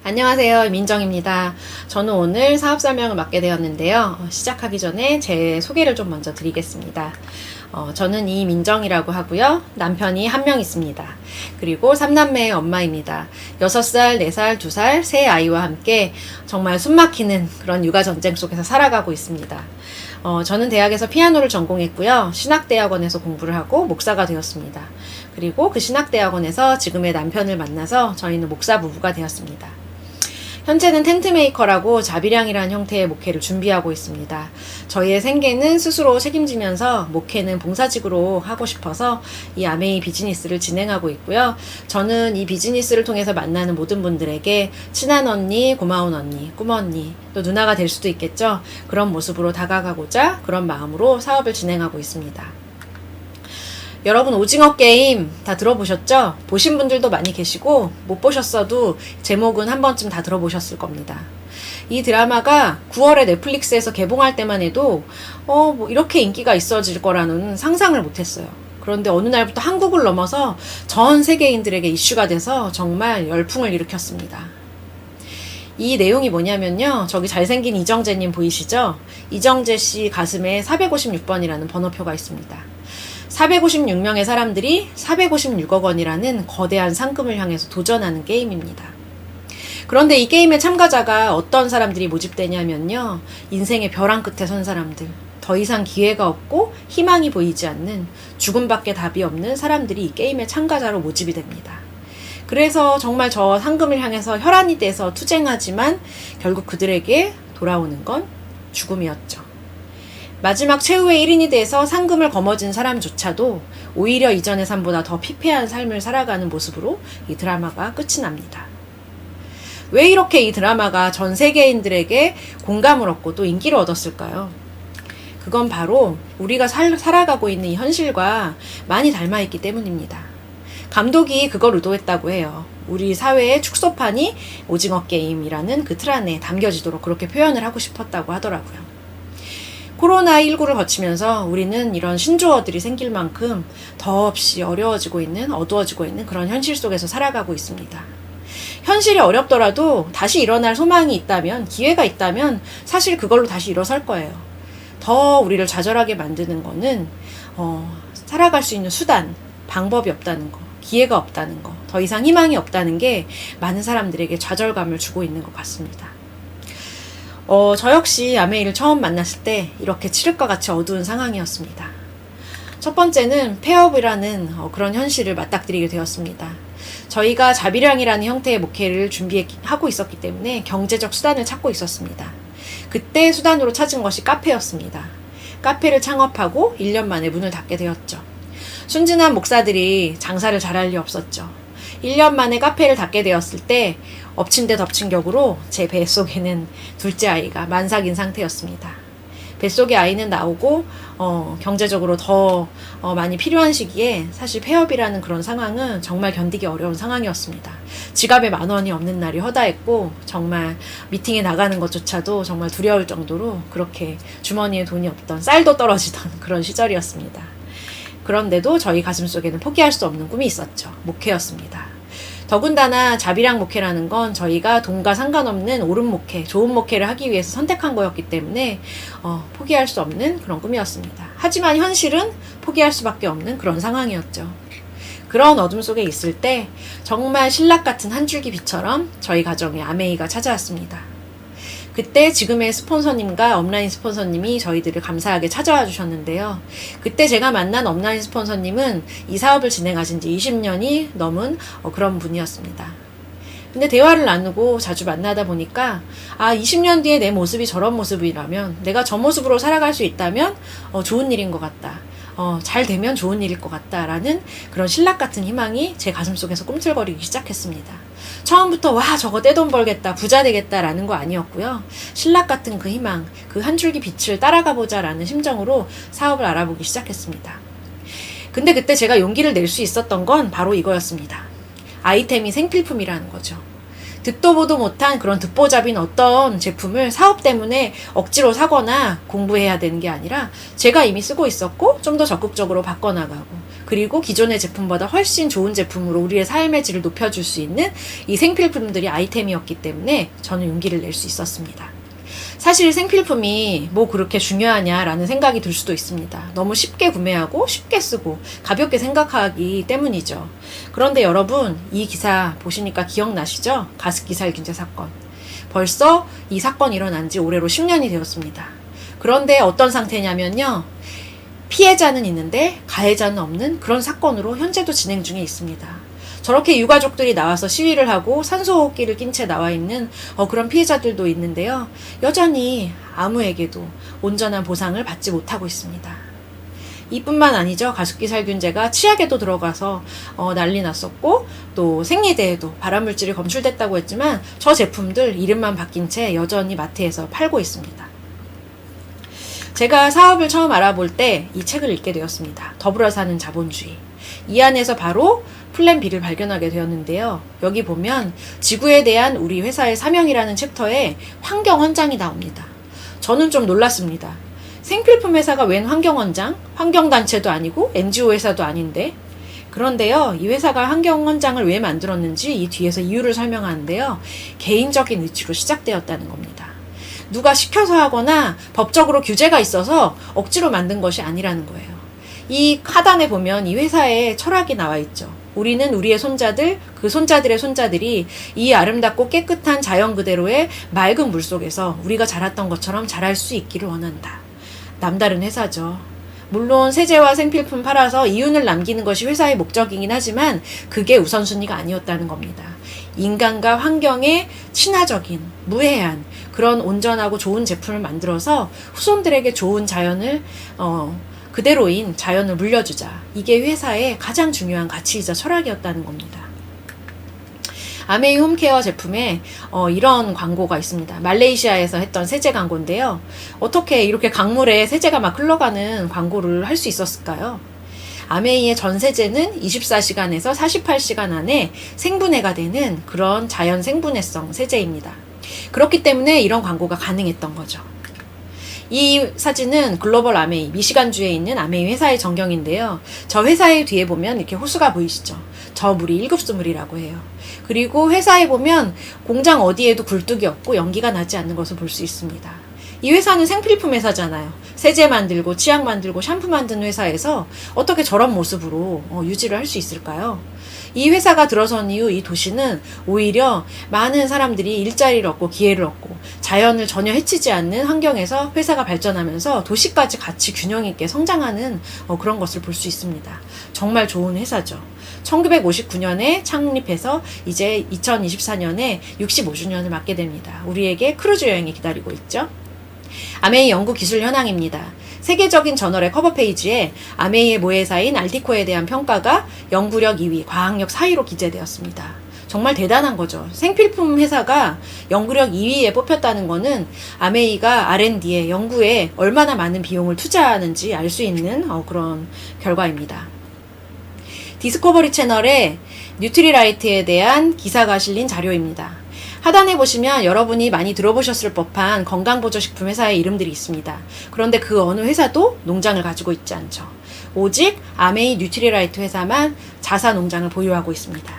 안녕하세요. 민정입니다. 저는 오늘 사업 설명을 맡게 되었는데요. 시작하기 전에 제 소개를 좀 먼저 드리겠습니다. 저는 이민정이라고 하고요. 남편이 한 명 있습니다. 그리고 3남매의 엄마입니다. 6살, 4살, 2살, 세 아이와 함께 정말 숨막히는 그런 육아 전쟁 속에서 살아가고 있습니다. 저는 대학에서 피아노를 전공했고요. 신학대학원에서 공부를 하고 목사가 되었습니다. 그리고 그 신학대학원에서 지금의 남편을 만나서 저희는 목사 부부가 되었습니다. 현재는 텐트메이커라고 자비량이라는 형태의 목회를 준비하고 있습니다. 저희의 생계는 스스로 책임지면서 목회는 봉사직으로 하고 싶어서 이 아메이 비즈니스를 진행하고 있고요. 저는 이 비즈니스를 통해서 만나는 모든 분들에게 친한 언니, 고마운 언니, 꿈 언니, 또 누나가 될 수도 있겠죠. 그런 모습으로 다가가고자 그런 마음으로 사업을 진행하고 있습니다. 여러분 오징어 게임 다 들어보셨죠? 보신 분들도 많이 계시고 못 보셨어도 제목은 한 번쯤 다 들어보셨을 겁니다. 이 드라마가 9월에 넷플릭스에서 개봉할 때만 해도 뭐 이렇게 인기가 있어질 거라는 상상을 못했어요. 그런데 어느 날부터 한국을 넘어서 전 세계인들에게 이슈가 돼서 정말 열풍을 일으켰습니다. 이 내용이 뭐냐면요. 저기 잘생긴 이정재님 보이시죠? 이정재 씨 가슴에 456번이라는 번호표가 있습니다. 456명의 사람들이 456억 원이라는 거대한 상금을 향해서 도전하는 게임입니다. 그런데 이 게임의 참가자가 어떤 사람들이 모집되냐면요. 인생의 벼랑 끝에 선 사람들, 더 이상 기회가 없고 희망이 보이지 않는 죽음밖에 답이 없는 사람들이 이 게임의 참가자로 모집이 됩니다. 그래서 정말 저 상금을 향해서 혈안이 돼서 투쟁하지만 결국 그들에게 돌아오는 건 죽음이었죠. 마지막 최후의 1인이 돼서 상금을 거머쥔 사람조차도 오히려 이전의 삶보다 더 피폐한 삶을 살아가는 모습으로 이 드라마가 끝이 납니다. 왜 이렇게 이 드라마가 전 세계인들에게 공감을 얻고 또 인기를 얻었을까요? 그건 바로 우리가 살아가고 있는 이 현실과 많이 닮아있기 때문입니다. 감독이 그걸 의도했다고 해요. 우리 사회의 축소판이 오징어 게임이라는 그 틀 안에 담겨지도록 그렇게 표현을 하고 싶었다고 하더라고요. 코로나19를 거치면서 우리는 이런 신조어들이 생길 만큼 더없이 어두워지고 있는 그런 현실 속에서 살아가고 있습니다. 현실이 어렵더라도 다시 일어날 소망이 있다면, 기회가 있다면 사실 그걸로 다시 일어설 거예요. 더 우리를 좌절하게 만드는 거는 살아갈 수 있는 수단, 방법이 없다는 거, 기회가 없다는 거, 더 이상 희망이 없다는 게 많은 사람들에게 좌절감을 주고 있는 것 같습니다. 저 역시 아메이를 처음 만났을 때 이렇게 칠흑과 같이 어두운 상황이었습니다. 첫 번째는 폐업이라는 그런 현실을 맞닥뜨리게 되었습니다. 저희가 자비량이라는 형태의 목회를 준비하고 있었기 때문에 경제적 수단을 찾고 있었습니다. 그때 수단으로 찾은 것이 카페였습니다. 카페를 창업하고 1년 만에 문을 닫게 되었죠. 순진한 목사들이 장사를 잘할 리 없었죠. 1년 만에 카페를 닫게 되었을 때 엎친 데 덮친 격으로 제 뱃속에는 둘째 아이가 만삭인 상태였습니다. 뱃속의 아이는 나오고 경제적으로 더 많이 필요한 시기에 사실 폐업이라는 그런 상황은 정말 견디기 어려운 상황이었습니다. 지갑에 10,000원이 없는 날이 허다했고 정말 미팅에 나가는 것조차도 정말 두려울 정도로 그렇게 주머니에 돈이 없던 쌀도 떨어지던 그런 시절이었습니다. 그런데도 저희 가슴속에는 포기할 수 없는 꿈이 있었죠. 목회였습니다. 더군다나 자비량 목회라는 건 저희가 돈과 상관없는 옳은 목회, 좋은 목회를 하기 위해서 선택한 거였기 때문에 포기할 수 없는 그런 꿈이었습니다. 하지만 현실은 포기할 수밖에 없는 그런 상황이었죠. 그런 어둠 속에 있을 때 정말 신락 같은 한 줄기 빛처럼 저희 가정에 아메이가 찾아왔습니다. 그때 지금의 스폰서님과 업라인 스폰서님이 저희들을 감사하게 찾아와 주셨는데요. 그때 제가 만난 업라인 스폰서님은 이 사업을 진행하신 지 20년이 넘은 그런 분이었습니다. 근데 대화를 나누고 자주 만나다 보니까 20년 뒤에 내 모습이 저런 모습이라면 내가 저 모습으로 살아갈 수 있다면 좋은 일인 것 같다. 잘 되면 좋은 일일 것 같다라는 그런 신락 같은 희망이 제 가슴속에서 꿈틀거리기 시작했습니다. 처음부터 저거 떼돈 벌겠다, 부자 되겠다라는 거 아니었고요. 신락 같은 그 희망, 그 한 줄기 빛을 따라가 보자라는 심정으로 사업을 알아보기 시작했습니다. 근데 그때 제가 용기를 낼 수 있었던 건 바로 이거였습니다. 아이템이 생필품이라는 거죠. 듣도 보도 못한 그런 듣보잡인 어떤 제품을 사업 때문에 억지로 사거나 공부해야 되는 게 아니라 제가 이미 쓰고 있었고 좀 더 적극적으로 바꿔나가고 그리고 기존의 제품보다 훨씬 좋은 제품으로 우리의 삶의 질을 높여줄 수 있는 이 생필품들이 아이템이었기 때문에 저는 용기를 낼 수 있었습니다. 사실 생필품이 뭐 그렇게 중요하냐라는 생각이 들 수도 있습니다. 너무 쉽게 구매하고 쉽게 쓰고 가볍게 생각하기 때문이죠. 그런데 여러분, 이 기사 보시니까 기억나시죠? 가습기 살균제 사건. 벌써 이 사건이 일어난 지 올해로 10년이 되었습니다. 그런데 어떤 상태냐면요. 피해자는 있는데 가해자는 없는 그런 사건으로 현재도 진행 중에 있습니다. 저렇게 유가족들이 나와서 시위를 하고 산소호흡기를 낀 채 나와 있는 그런 피해자들도 있는데요. 여전히 아무에게도 온전한 보상을 받지 못하고 있습니다. 이뿐만 아니죠. 가습기 살균제가 치약에도 들어가서 난리 났었고 또 생리대에도 발암물질이 검출됐다고 했지만 저 제품들 이름만 바뀐 채 여전히 마트에서 팔고 있습니다. 제가 사업을 처음 알아볼 때 이 책을 읽게 되었습니다. 더불어 사는 자본주의. 이 안에서 바로 플랜 B를 발견하게 되었는데요. 여기 보면 지구에 대한 우리 회사의 사명이라는 챕터에 환경원장이 나옵니다. 저는 좀 놀랐습니다. 생필품 회사가 웬 환경원장? 환경단체도 아니고 NGO 회사도 아닌데. 그런데요, 이 회사가 환경원장을 왜 만들었는지 이 뒤에서 이유를 설명하는데요. 개인적인 의지로 시작되었다는 겁니다. 누가 시켜서 하거나 법적으로 규제가 있어서 억지로 만든 것이 아니라는 거예요. 이 하단에 보면 이 회사의 철학이 나와 있죠. 우리는 우리의 손자들, 그 손자들의 손자들이 이 아름답고 깨끗한 자연 그대로의 맑은 물 속에서 우리가 자랐던 것처럼 자랄 수 있기를 원한다. 남다른 회사죠. 물론 세제와 생필품 팔아서 이윤을 남기는 것이 회사의 목적이긴 하지만 그게 우선순위가 아니었다는 겁니다. 인간과 환경에 친화적인, 무해한 그런 온전하고 좋은 제품을 만들어서 후손들에게 좋은 자연을 그대로인 자연을 물려주자. 이게 회사의 가장 중요한 가치이자 철학이었다는 겁니다. 아메이 홈케어 제품에 이런 광고가 있습니다. 말레이시아에서 했던 세제 광고인데요. 어떻게 이렇게 강물에 세제가 막 흘러가는 광고를 할 수 있었을까요? 아메이의 전 세제는 24시간에서 48시간 안에 생분해가 되는 그런 자연 생분해성 세제입니다. 그렇기 때문에 이런 광고가 가능했던 거죠. 이 사진은 글로벌 아메이, 미시간주에 있는 아메이 회사의 전경인데요. 저 회사의 뒤에 보면 이렇게 호수가 보이시죠? 저 물이 1급수 물이라고 해요. 그리고 회사에 보면 공장 어디에도 굴뚝이 없고 연기가 나지 않는 것을 볼 수 있습니다. 이 회사는 생필품 회사잖아요. 세제 만들고 치약 만들고 샴푸 만드는 회사에서 어떻게 저런 모습으로 유지를 할 수 있을까요? 이 회사가 들어선 이후 이 도시는 오히려 많은 사람들이 일자리를 얻고 기회를 얻고 자연을 전혀 해치지 않는 환경에서 회사가 발전하면서 도시까지 같이 균형 있게 성장하는 그런 것을 볼 수 있습니다. 정말 좋은 회사죠. 1959년에 창립해서 이제 2024년에 65주년을 맞게 됩니다. 우리에게 크루즈 여행이 기다리고 있죠. 아메이 연구기술 현황입니다. 세계적인 저널의 커버 페이지에 아메이의 모회사인 알티코에 대한 평가가 연구력 2위, 과학력 4위로 기재되었습니다. 정말 대단한 거죠. 생필품 회사가 연구력 2위에 뽑혔다는 거는 아메이가 R&D에 연구에 얼마나 많은 비용을 투자하는지 알 수 있는 그런 결과입니다. 디스커버리 채널에 뉴트리라이트에 대한 기사가 실린 자료입니다. 하단에 보시면 여러분이 많이 들어보셨을 법한 건강보조식품 회사의 이름들이 있습니다. 그런데 그 어느 회사도 농장을 가지고 있지 않죠. 오직 아메이 뉴트리라이트 회사만 자사 농장을 보유하고 있습니다.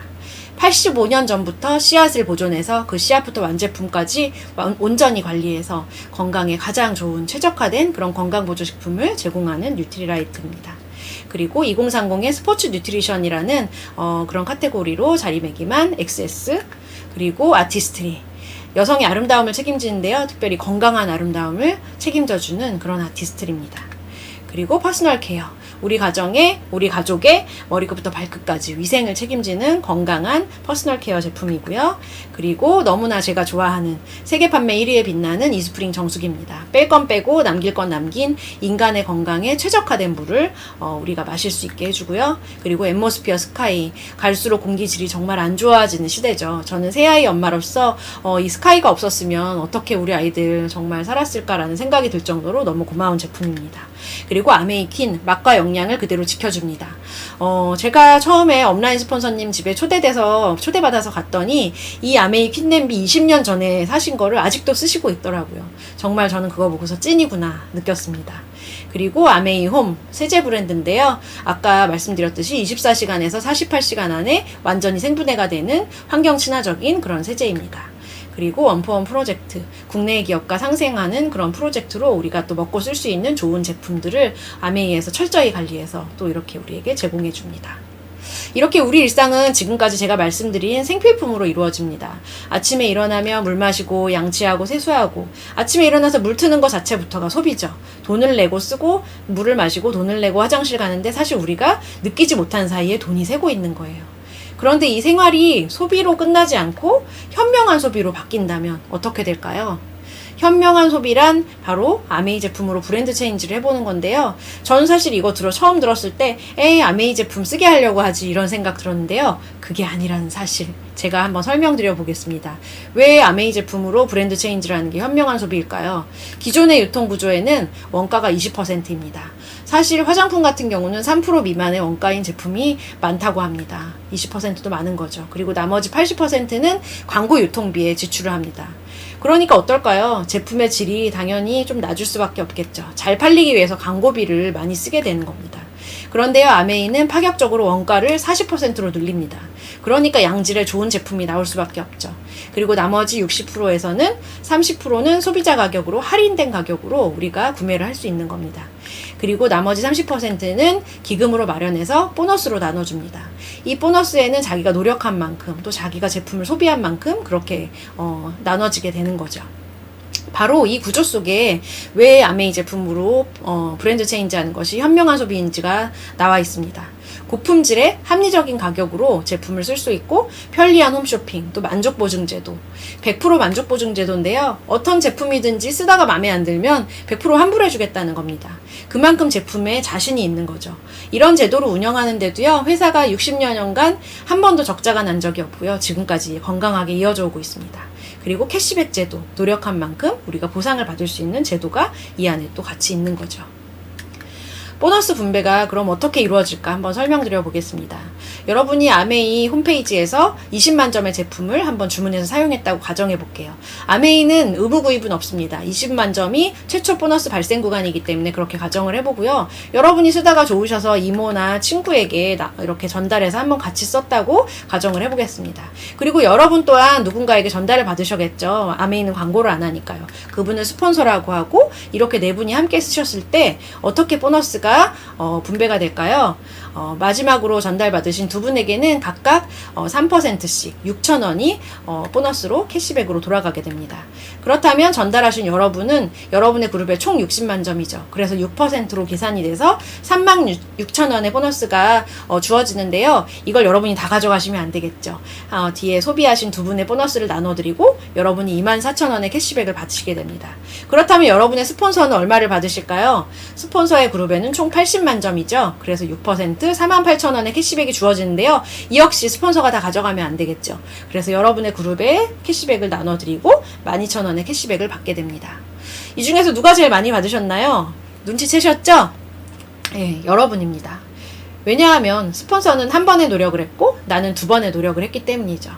85년 전부터 씨앗을 보존해서 그 씨앗부터 완제품까지 온전히 관리해서 건강에 가장 좋은 최적화된 그런 건강보조식품을 제공하는 뉴트리라이트입니다. 그리고 2030의 스포츠 뉴트리션이라는 그런 카테고리로 자리매김한 XS, 그리고 아티스트리, 여성의 아름다움을 책임지는데요. 특별히 건강한 아름다움을 책임져주는 그런 아티스트리입니다. 그리고 퍼스널 케어, 우리 가족의 머리끝부터 발끝까지 위생을 책임지는 건강한 퍼스널 케어 제품이고요. 그리고 너무나 제가 좋아하는 세계 판매 1위에 빛나는 이스프링 정수기입니다. 뺄 건 빼고 남길 건 남긴 인간의 건강에 최적화된 물을 우리가 마실 수 있게 해주고요. 그리고 앰모스피어 스카이, 갈수록 공기질이 정말 안 좋아지는 시대죠. 저는 새아이 엄마로서 이 스카이가 없었으면 어떻게 우리 아이들 정말 살았을까라는 생각이 들 정도로 너무 고마운 제품입니다. 그리고 아메이킨, 맛과 역량을 그대로 지켜줍니다. 제가 처음에 업라인 스폰서님 집에 초대받아서 갔더니 이 아메이 퀸 냄비 20년 전에 사신 거를 아직도 쓰시고 있더라고요. 정말 저는 그거 보고서 찐이구나 느꼈습니다. 그리고 아메이 홈 세제 브랜드인데요. 아까 말씀드렸듯이 24시간에서 48시간 안에 완전히 생분해가 되는 환경 친화적인 그런 세제입니다. 그리고 원포원 프로젝트, 국내 기업과 상생하는 그런 프로젝트로 우리가 또 먹고 쓸 수 있는 좋은 제품들을 아메이에서 철저히 관리해서 또 이렇게 우리에게 제공해 줍니다. 이렇게 우리 일상은 지금까지 제가 말씀드린 생필품으로 이루어집니다. 아침에 일어나며 물 마시고 양치하고 세수하고, 아침에 일어나서 물 트는 것 자체부터가 소비죠. 돈을 내고 쓰고 물을 마시고 돈을 내고 화장실 가는데 사실 우리가 느끼지 못한 사이에 돈이 새고 있는 거예요. 그런데 이 생활이 소비로 끝나지 않고 현명한 소비로 바뀐다면 어떻게 될까요? 현명한 소비란 바로 아메이 제품으로 브랜드 체인지를 해보는 건데요. 저는 사실 이거 처음 들었을 때 아메이 제품 쓰게 하려고 하지 이런 생각 들었는데요. 그게 아니라는 사실 제가 한번 설명드려 보겠습니다. 왜 아메이 제품으로 브랜드 체인지를 하는 게 현명한 소비일까요? 기존의 유통 구조에는 원가가 20%입니다. 사실 화장품 같은 경우는 3% 미만의 원가인 제품이 많다고 합니다. 20%도 많은 거죠. 그리고 나머지 80%는 광고 유통비에 지출을 합니다. 그러니까 어떨까요? 제품의 질이 당연히 좀 낮을 수밖에 없겠죠. 잘 팔리기 위해서 광고비를 많이 쓰게 되는 겁니다. 그런데요, 아메이는 파격적으로 원가를 40%로 늘립니다. 그러니까 양질의 좋은 제품이 나올 수밖에 없죠. 그리고 나머지 60%에서는 30%는 소비자 가격으로 할인된 가격으로 우리가 구매를 할 수 있는 겁니다. 그리고 나머지 30%는 기금으로 마련해서 보너스로 나눠줍니다. 이 보너스에는 자기가 노력한 만큼 또 자기가 제품을 소비한 만큼 그렇게 나눠지게 되는 거죠. 바로 이 구조 속에 왜 아메이 제품으로 브랜드 체인지하는 것이 현명한 소비인지가 나와 있습니다. 고품질의 합리적인 가격으로 제품을 쓸 수 있고 편리한 홈쇼핑, 또 만족보증제도 100% 만족보증제도인데요. 어떤 제품이든지 쓰다가 마음에 안 들면 100% 환불해주겠다는 겁니다. 그만큼 제품에 자신이 있는 거죠. 이런 제도를 운영하는데도요. 회사가 60여 년간 한 번도 적자가 난 적이 없고요. 지금까지 건강하게 이어져 오고 있습니다. 그리고 캐시백 제도, 노력한 만큼 우리가 보상을 받을 수 있는 제도가 이 안에 또 같이 있는 거죠. 보너스 분배가 그럼 어떻게 이루어질까 한번 설명드려 보겠습니다. 여러분이 아메이 홈페이지에서 20만 점의 제품을 한번 주문해서 사용했다고 가정해 볼게요. 아메이는 의무 구입은 없습니다. 20만 점이 최초 보너스 발생 구간이기 때문에 그렇게 가정을 해보고요. 여러분이 쓰다가 좋으셔서 이모나 친구에게 이렇게 전달해서 한번 같이 썼다고 가정을 해보겠습니다. 그리고 여러분 또한 누군가에게 전달을 받으셔겠죠. 아메이는 광고를 안 하니까요. 그분을 스폰서라고 하고 이렇게 네 분이 함께 쓰셨을 때 어떻게 보너스가 분배가 될까요? 마지막으로 전달받으신 두 분에게는 각각 3%씩 6,000원이 보너스로 캐시백으로 돌아가게 됩니다. 그렇다면 전달하신 여러분은 여러분의 그룹에 총 60만 점이죠. 그래서 6%로 계산이 돼서 36,000원의 보너스가 주어지는데요. 이걸 여러분이 다 가져가시면 안 되겠죠. 뒤에 소비하신 두 분의 보너스를 나눠드리고 여러분이 24,000원의 캐시백을 받으시게 됩니다. 그렇다면 여러분의 스폰서는 얼마를 받으실까요? 스폰서의 그룹에는 총 80만 점이죠. 그래서 6% 48,000원의 캐시백이 주어지는데요. 이 역시 스폰서가 다 가져가면 안 되겠죠. 그래서 여러분의 그룹에 캐시백을 나눠드리고 12,000원의 캐시백을 받게 됩니다. 이 중에서 누가 제일 많이 받으셨나요? 눈치채셨죠? 네, 여러분입니다. 왜냐하면 스폰서는 한 번의 노력을 했고 나는 두 번의 노력을 했기 때문이죠.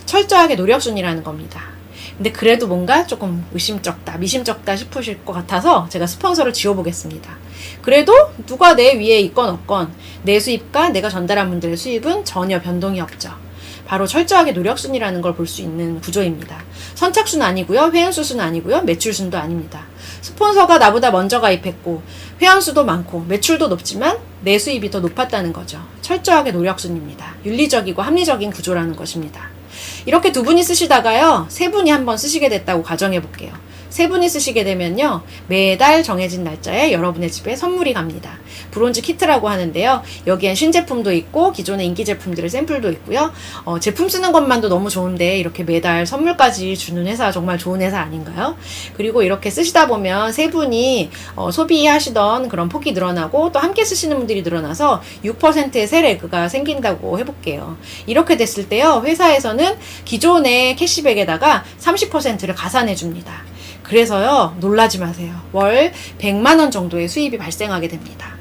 철저하게 노력순이라는 겁니다. 근데 그래도 뭔가 조금 미심쩍다 싶으실 것 같아서 제가 스폰서를 지워보겠습니다. 그래도 누가 내 위에 있건 없건 내 수입과 내가 전달한 분들의 수입은 전혀 변동이 없죠. 바로 철저하게 노력순이라는 걸 볼 수 있는 구조입니다. 선착순 아니고요. 회원수는 아니고요. 매출순도 아닙니다. 스폰서가 나보다 먼저 가입했고 회원수도 많고 매출도 높지만 내 수입이 더 높았다는 거죠. 철저하게 노력순입니다. 윤리적이고 합리적인 구조라는 것입니다. 이렇게 두 분이 쓰시다가요. 세 분이 한번 쓰시게 됐다고 가정해 볼게요. 세 분이 쓰시게 되면요. 매달 정해진 날짜에 여러분의 집에 선물이 갑니다. 브론즈 키트라고 하는데요. 여기엔 신제품도 있고 기존의 인기 제품들의 샘플도 있고요. 제품 쓰는 것만도 너무 좋은데 이렇게 매달 선물까지 주는 회사 정말 좋은 회사 아닌가요? 그리고 이렇게 쓰시다 보면 세 분이 소비하시던 그런 폭이 늘어나고 또 함께 쓰시는 분들이 늘어나서 6%의 세레그가 생긴다고 해볼게요. 이렇게 됐을 때요. 회사에서는 기존의 캐시백에다가 30%를 가산해 줍니다. 그래서요, 놀라지 마세요. 월 100만 원 정도의 수입이 발생하게 됩니다.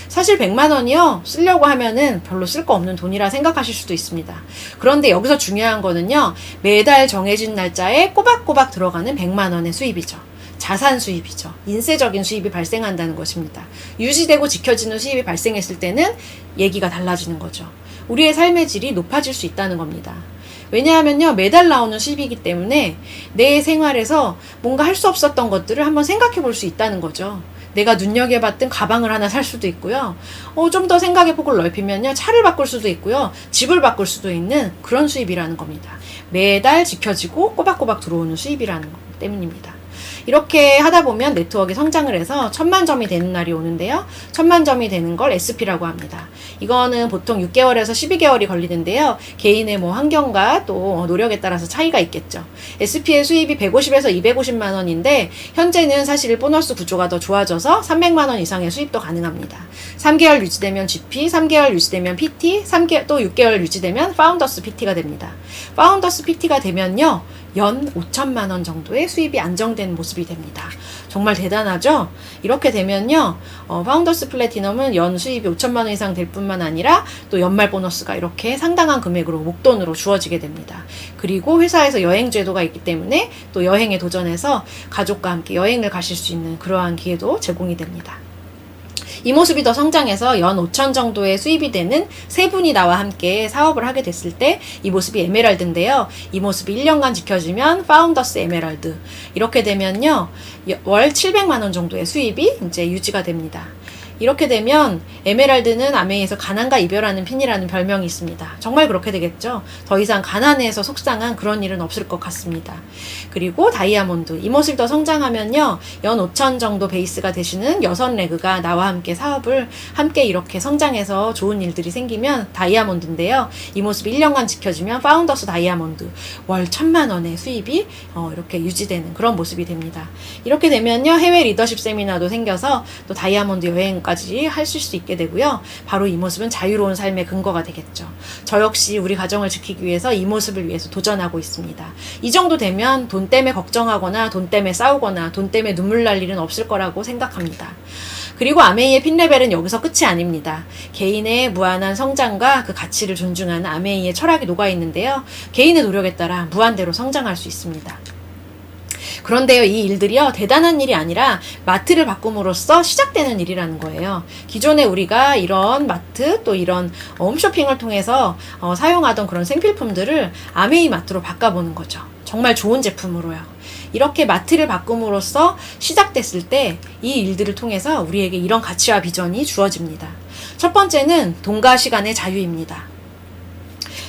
사실 100만 원이요, 쓰려고 하면은 별로 쓸 거 없는 돈이라 생각하실 수도 있습니다. 그런데 여기서 중요한 거는요, 매달 정해진 날짜에 꼬박꼬박 들어가는 100만 원의 수입이죠. 자산 수입이죠. 인세적인 수입이 발생한다는 것입니다. 유지되고 지켜지는 수입이 발생했을 때는 얘기가 달라지는 거죠. 우리의 삶의 질이 높아질 수 있다는 겁니다. 왜냐하면요, 매달 나오는 수입이기 때문에 내 생활에서 뭔가 할 수 없었던 것들을 한번 생각해 볼 수 있다는 거죠. 내가 눈여겨봤던 가방을 하나 살 수도 있고요. 좀 더 생각의 폭을 넓히면요, 차를 바꿀 수도 있고요. 집을 바꿀 수도 있는 그런 수입이라는 겁니다. 매달 지켜지고 꼬박꼬박 들어오는 수입이라는 것 때문입니다. 이렇게 하다 보면 네트워크가 성장을 해서 1000만 점이 되는 날이 오는데요. 1000만 점이 되는 걸 SP라고 합니다. 이거는 보통 6개월에서 12개월이 걸리는데요. 개인의 환경과 또 노력에 따라서 차이가 있겠죠. SP의 수입이 150에서 250만 원인데 현재는 사실 보너스 구조가 더 좋아져서 300만 원 이상의 수입도 가능합니다. 3개월 유지되면 GP, 3개월 유지되면 PT, 또 6개월 유지되면 파운더스 PT가 됩니다. 파운더스 PT가 되면요, 연 5천만 원 정도의 수입이 안정된 모습이 됩니다. 정말 대단하죠? 이렇게 되면요, 파운더스 플래티넘은 연 수입이 5천만 원 이상 될 뿐만 아니라 또 연말 보너스가 이렇게 상당한 금액으로 목돈으로 주어지게 됩니다. 그리고 회사에서 여행 제도가 있기 때문에 또 여행에 도전해서 가족과 함께 여행을 가실 수 있는 그러한 기회도 제공이 됩니다. 이 모습이 더 성장해서 연 5천 정도의 수입이 되는 세 분이 나와 함께 사업을 하게 됐을 때 이 모습이 에메랄드인데요. 이 모습이 1년간 지켜지면 파운더스 에메랄드. 이렇게 되면요, 월 700만 원 정도의 수입이 이제 유지가 됩니다. 이렇게 되면 에메랄드는 아메이에서 가난과 이별하는 핀이라는 별명이 있습니다. 정말 그렇게 되겠죠. 더 이상 가난해서 속상한 그런 일은 없을 것 같습니다. 그리고 다이아몬드, 이 모습이 더 성장하면요, 연 5천 정도 베이스가 되시는 6레그가 나와 함께 사업을 함께 이렇게 성장해서 좋은 일들이 생기면 다이아몬드인데요. 이 모습이 1년간 지켜지면 파운더스 다이아몬드, 월 1000만 원의 수입이 이렇게 유지되는 그런 모습이 됩니다. 이렇게 되면요, 해외 리더십 세미나도 생겨서 또 다이아몬드 여행 까지 하실 수 있게 되고요. 바로 이 모습은 자유로운 삶의 근거가 되겠죠. 저 역시 우리 가정을 지키기 위해서 이 모습을 위해서 도전하고 있습니다. 이 정도 되면 돈 때문에 걱정하거나 돈 때문에 싸우거나 돈 때문에 눈물 날 일은 없을 거라고 생각합니다. 그리고 아메이의 핀레벨은 여기서 끝이 아닙니다. 개인의 무한한 성장과 그 가치를 존중하는 아메이의 철학이 녹아있는데요. 개인의 노력에 따라 무한대로 성장할 수 있습니다. 그런데요, 이 일들이요, 대단한 일이 아니라 마트를 바꿈으로써 시작되는 일이라는 거예요. 기존에 우리가 이런 마트, 또 이런 홈쇼핑을 통해서 사용하던 그런 생필품들을 아메이 마트로 바꿔보는 거죠. 정말 좋은 제품으로요. 이렇게 마트를 바꿈으로써 시작됐을 때 이 일들을 통해서 우리에게 이런 가치와 비전이 주어집니다. 첫 번째는 돈과 시간의 자유입니다.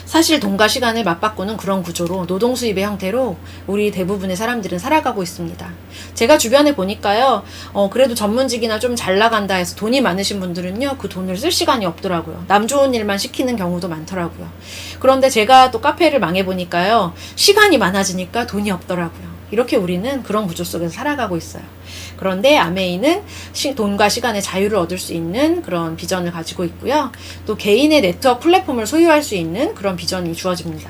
사실 돈과 시간을 맞바꾸는 그런 구조로 노동 수입의 형태로 우리 대부분의 사람들은 살아가고 있습니다. 제가 주변에 보니까요, 그래도 전문직이나 좀 잘 나간다 해서 돈이 많으신 분들은요, 그 돈을 쓸 시간이 없더라고요. 남 좋은 일만 시키는 경우도 많더라고요. 그런데 제가 또 카페를 망해보니까요, 시간이 많아지니까 돈이 없더라고요. 이렇게 우리는 그런 구조 속에서 살아가고 있어요. 그런데 아메이는 돈과 시간의 자유를 얻을 수 있는 그런 비전을 가지고 있고요. 또 개인의 네트워크 플랫폼을 소유할 수 있는 그런 비전이 주어집니다.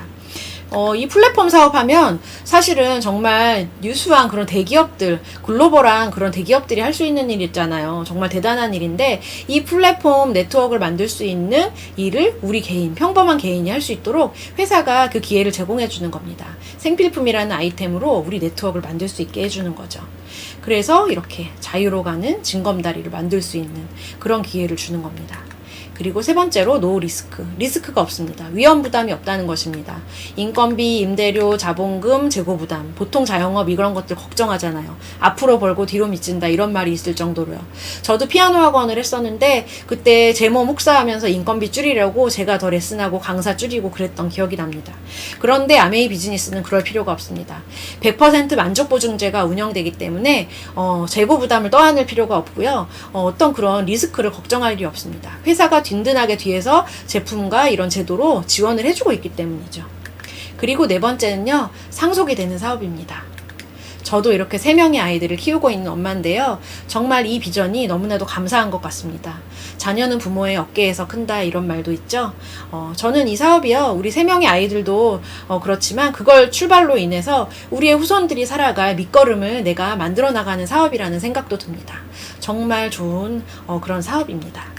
이 플랫폼 사업하면 사실은 정말 유수한 그런 대기업들, 글로벌한 그런 대기업들이 할 수 있는 일 있잖아요. 정말 대단한 일인데 이 플랫폼 네트워크를 만들 수 있는 일을 우리 개인, 평범한 개인이 할 수 있도록 회사가 그 기회를 제공해 주는 겁니다. 생필품이라는 아이템으로 우리 네트워크를 만들 수 있게 해주는 거죠. 그래서 이렇게 자유로 가는 징검다리를 만들 수 있는 그런 기회를 주는 겁니다. 그리고 세 번째로 노 리스크. 리스크가 없습니다. 위험 부담이 없다는 것입니다. 인건비, 임대료, 자본금, 재고 부담. 보통 자영업 이런 것들 걱정하잖아요. 앞으로 벌고 뒤로 미친다 이런 말이 있을 정도로요. 저도 피아노 학원을 했었는데 그때 제 몸 혹사하면서 인건비 줄이려고 제가 더 레슨하고 강사 줄이고 그랬던 기억이 납니다. 그런데 아메이 비즈니스는 그럴 필요가 없습니다. 100% 만족 보증제가 운영되기 때문에 재고 부담을 떠안을 필요가 없고요. 어떤 그런 리스크를 걱정할 일이 없습니다. 회사가 든든하게 뒤에서 제품과 이런 제도로 지원을 해주고 있기 때문이죠. 그리고 네 번째는요, 상속이 되는 사업입니다. 저도 이렇게 3명의 아이들을 키우고 있는 엄마인데요. 정말 이 비전이 너무나도 감사한 것 같습니다. 자녀는 부모의 어깨에서 큰다 이런 말도 있죠. 저는 이 사업이요, 우리 3명의 아이들도 그렇지만 그걸 출발로 인해서 우리의 후손들이 살아갈 밑거름을 내가 만들어 나가는 사업이라는 생각도 듭니다. 정말 좋은 그런 사업입니다.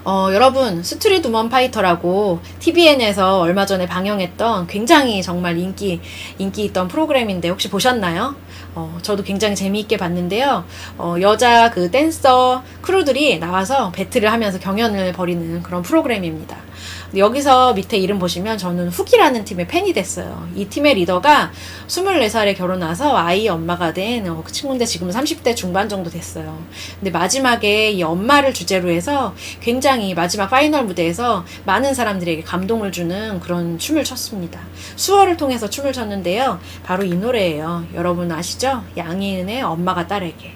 여러분, 스트릿 우먼 파이터라고 TVN에서 얼마 전에 방영했던 굉장히 정말 인기 있던 프로그램인데 혹시 보셨나요? 저도 굉장히 재미있게 봤는데요. 여자 그 댄서 크루들이 나와서 배틀을 하면서 경연을 벌이는 그런 프로그램입니다. 여기서 밑에 이름 보시면 저는 훅이라는 팀의 팬이 됐어요. 이 팀의 리더가 24살에 결혼해서 아이 엄마가 된 그 친구인데 지금 30대 중반 정도 됐어요. 근데 마지막에 이 엄마를 주제로 해서 굉장히 마지막 파이널 무대에서 많은 사람들에게 감동을 주는 그런 춤을 췄습니다. 수어를 통해서 춤을 췄는데요. 바로 이 노래예요. 여러분 아시죠? 양희은의 엄마가 딸에게.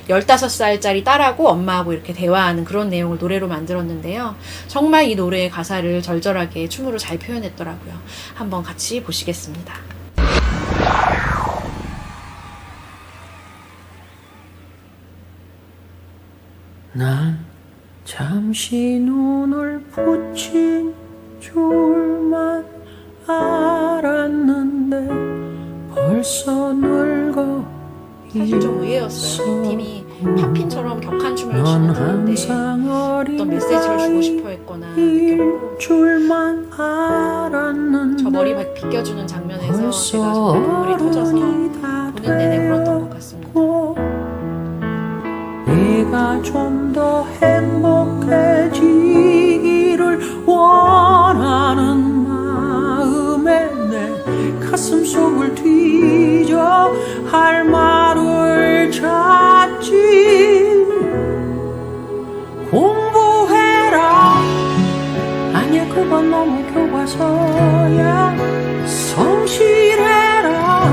15살짜리 딸하고 엄마하고 이렇게 대화하는 그런 내용을 노래로 만들었는데요. 정말 이 노래의 가사를 절절하게 춤으로 잘 표현했더라고요. 한번 같이 보시겠습니다. 난 잠시 눈을 붙인 줄만 알았는데 벌써 늙어 사실 좀 의외였어요. 이 팀이 팝핀처럼 격한 춤을 추는 하는데 어떤 메시지를 주고 싶어 했거나 느꼈고 줄만 알았는데 저 머리 빗겨주는 장면에서 제가 정말 눈물이 터져서 보는 내내 울었던 것 같습니다. 네가 좀 더 행복해지기를 원하는 마음에 내 가슴 속을 뒤져 할 말을 찾지. 공부해라 아니야 그건 너무 교과서야. 성실해라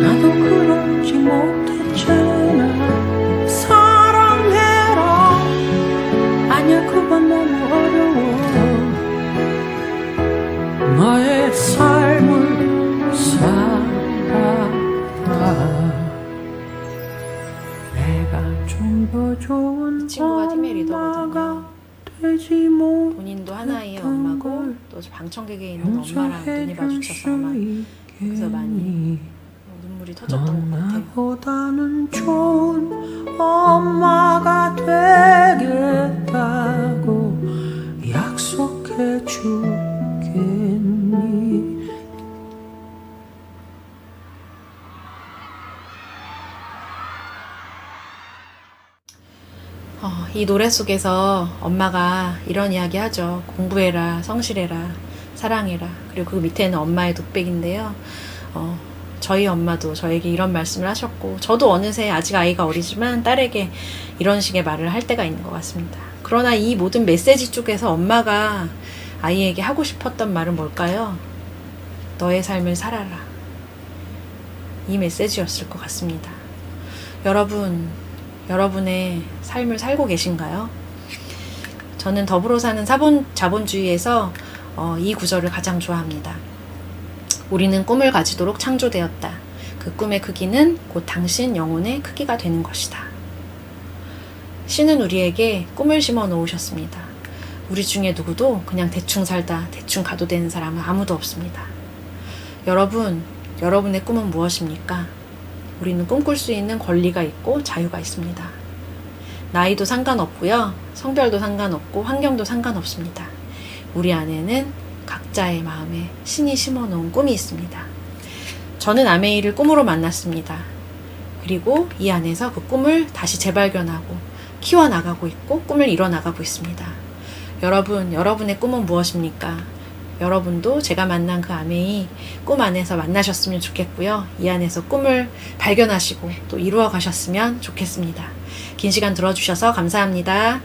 나도 그러지 못했잖아. 사랑해라 아니야 그건 너무 어려워. 너의 삶을 살아가. 내가 좀 더 좋은 친구가 팀의 리더거든요. 되지 본인도 하나의 엄마고 또 방청객에 있는 엄마랑 눈이 마주쳐서 아마 그래서 많이 눈물이 터졌던 것 같아요. 나보다는 좋은 엄마가 되겠다고 약속해 주겠니. 이 노래 속에서 엄마가 이런 이야기 하죠. 공부해라, 성실해라, 사랑해라. 그리고 그 밑에는 엄마의 독백인데요. 저희 엄마도 저에게 이런 말씀을 하셨고, 저도 어느새 아직 아이가 어리지만 딸에게 이런 식의 말을 할 때가 있는 것 같습니다. 그러나 이 모든 메시지 쪽에서 엄마가 아이에게 하고 싶었던 말은 뭘까요? 너의 삶을 살아라. 이 메시지였을 것 같습니다. 여러분, 여러분의 삶을 살고 계신가요? 저는 더불어 사는 자본주의에서 이 구절을 가장 좋아합니다. 우리는 꿈을 가지도록 창조되었다. 그 꿈의 크기는 곧 당신 영혼의 크기가 되는 것이다. 신은 우리에게 꿈을 심어 놓으셨습니다. 우리 중에 누구도 그냥 대충 살다 대충 가도 되는 사람은 아무도 없습니다. 여러분, 여러분의 꿈은 무엇입니까? 우리는 꿈꿀 수 있는 권리가 있고 자유가 있습니다. 나이도 상관없고요. 성별도 상관없고 환경도 상관없습니다. 우리 안에는 각자의 마음에 신이 심어놓은 꿈이 있습니다. 저는 아메이를 꿈으로 만났습니다. 그리고 이 안에서 그 꿈을 다시 재발견하고 키워나가고 있고 꿈을 이뤄나가고 있습니다. 여러분, 여러분의 꿈은 무엇입니까? 여러분도 제가 만난 그 아메이 꿈 안에서 만나셨으면 좋겠고요. 이 안에서 꿈을 발견하시고 또 이루어 가셨으면 좋겠습니다. 긴 시간 들어주셔서 감사합니다.